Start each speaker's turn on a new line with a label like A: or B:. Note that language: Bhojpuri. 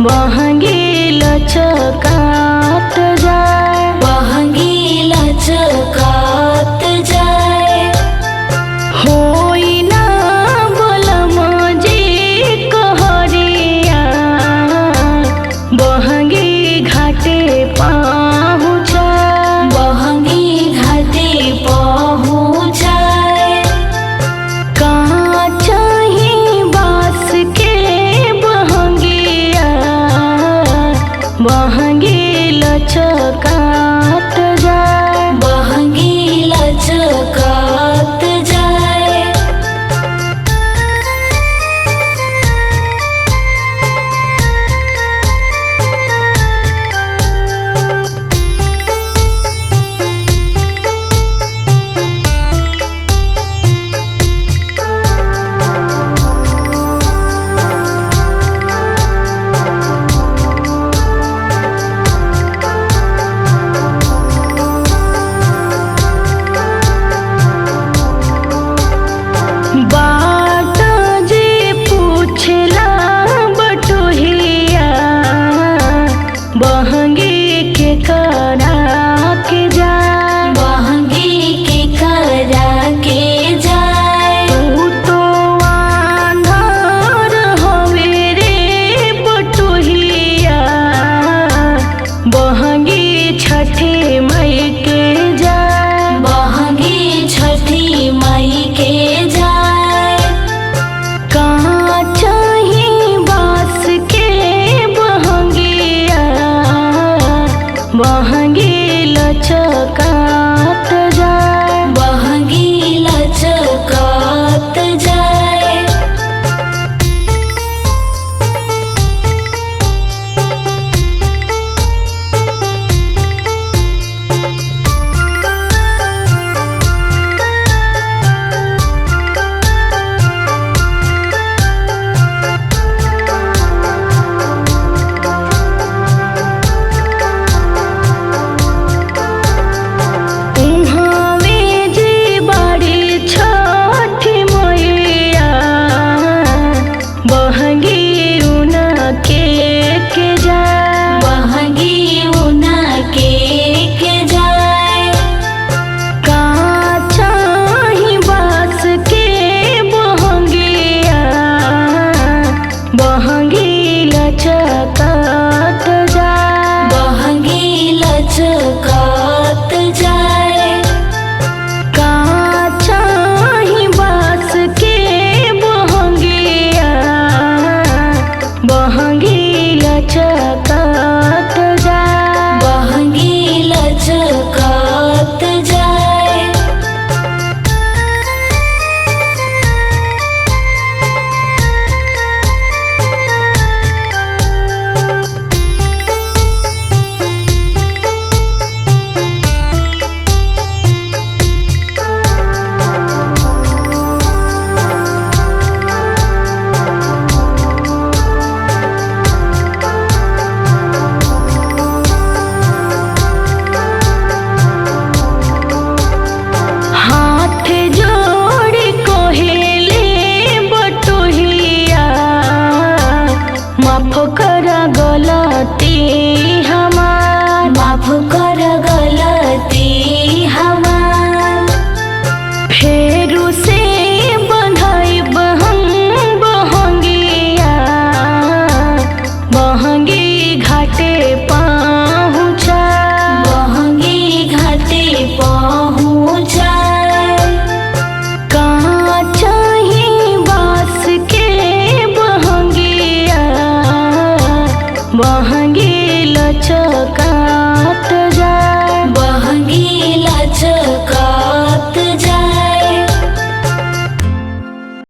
A: बहंगी लचकात जाए,
B: बहंगी लचकात जाए।
A: होई ना बलम जी कहरिया, बहंगी घाटे पहुँचाए,
B: बहंगी घाटे पहुँचाए।
A: कहाँ चाही बास के बहंगिया, बहंगी लचकात जाए,
B: बहंगी लचकात जाए।
A: बाट जी पूछला बटोहिया, बहंगी के करा के जाए,
B: बहंगी के करा के जाए।
A: तू तो आंधार हवे रे बटोहिया, बहंगी छठे मई के जाए,
B: बहंगी छठी मई के जाए।
A: कहाँ चाही बास के बहंगिया, बहंगी लचकात जाए,
B: बहंगी लचकात जाए।
A: उहाँवे जी बड़ी छठी मैया, बहंगी उनके के जाए,
B: बहंगी उनके के जाए।
A: कहाँ चाही बास के बहंगिया, बहंगी लचकात